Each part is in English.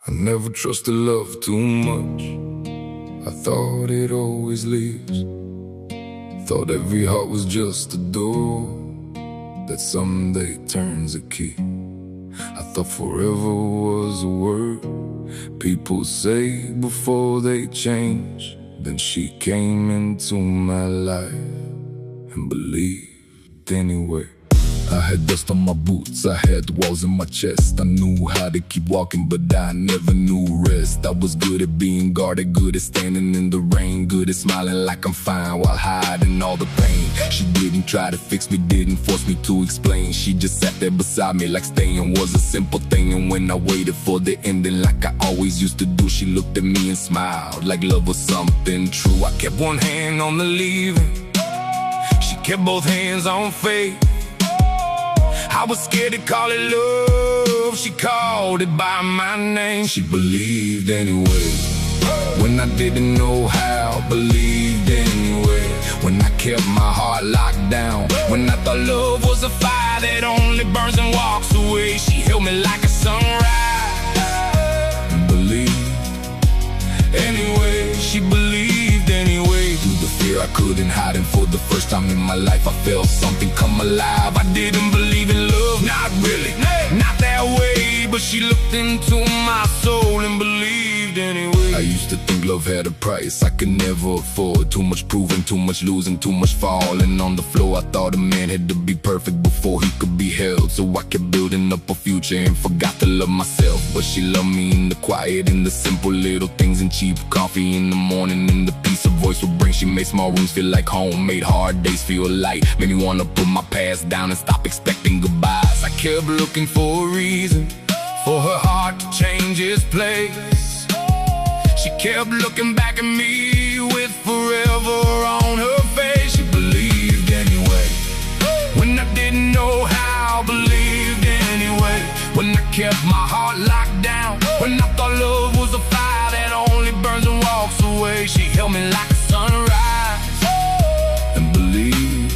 I never trusted love too much. I thought it always leaves. Thought every heart was just a door that someday turns a key. I thought forever was a word people say before they change. Then she came into my life and believed anyway. I had dust on my boots, I had walls in my chest. I knew how to keep walking, but I never knew rest. I was good at being guarded, good at standing in the rain, good at smiling like I'm fine while hiding all the pain. She didn't try to fix me, didn't force me to explain. She just sat there beside me like staying was a simple thing. And when I waited for the ending like I always used to do, she looked at me and smiled like love was something true. I kept one hand on the leaving, she kept both hands on fate. I was scared to call it love, she called it by my name. She believed anyway, when I didn't know how. Believed anyway, when I kept my heart locked down. When I thought love was a fire that only burns and walks away, she held me like a sunrise. And believed anyway, she believed anyway. Through the fear I couldn't hide, and for the first time in my life I felt something come alive. I didn't believe in love, not really, not that way, but she looked into my soul and believed anyway. I used to think love had a price I could never afford. Too much proving, too much losing, too much falling on the floor. I thought a man had to be perfect before he could be held, so I kept building up a future and forgot to love myself. But she loved me in the quiet, in the simple little things, and cheap coffee in the morning, and the peace her voice would bring. She made small rooms feel like home, made hard days feel light, made me wanna put my past down and stop expecting goodbyes. I kept looking for a reason for her heart to change its place. She kept looking back at me with forever on her face. She believed anyway, when I didn't know how. Believed anyway, when I kept my heart locked down. When I thought love was a fire that only burns and walks away, she held me like a sunrise and believed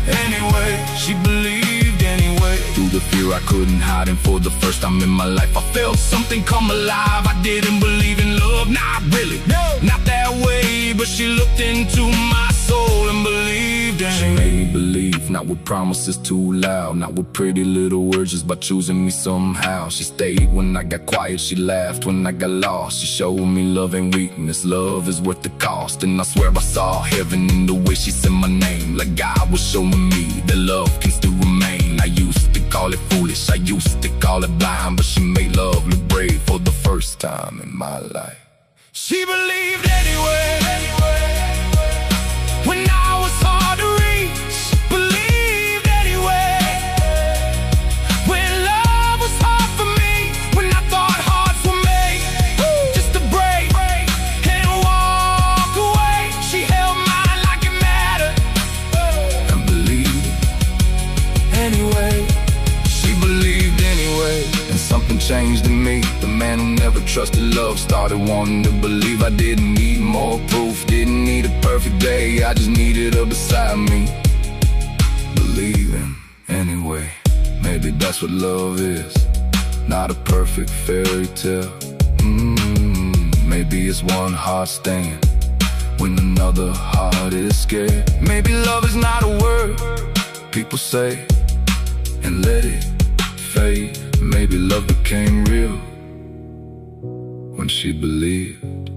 anyway. She believed anyway. Through the fear I couldn't hide, and for the first time in my life I felt something come alive. I didn't believe in love, not really, not that way, but she looked into my soul and believed anyway. She made me believe, not with promises too loud, not with pretty little words, just by choosing me somehow. She stayed when I got quiet, she laughed when I got lost. She showed me love and weakness, love is worth the cost. And I swear I saw heaven in the way she said my name, like God was showing me that love can still remain. I used to call it foolish, I used to call it blind, but she made love look brave for the first time in my life. She believed anyway, when I was hard to reach. Believed anyway, when love was hard for me. When I thought hearts were made just to break and walk away, she held mine like it mattered and believed anyway. She believed anyway, and something changed in me. The man who never trusted love started wanting to believe. I didn't need more proof, didn't need a perfect day, I just needed her beside me, believing anyway. Maybe that's what love is, not a perfect fairy tale. Maybe it's one heart staying when another heart is scared. Maybe love is not a word people say and let it fade. Maybe love became real when she believed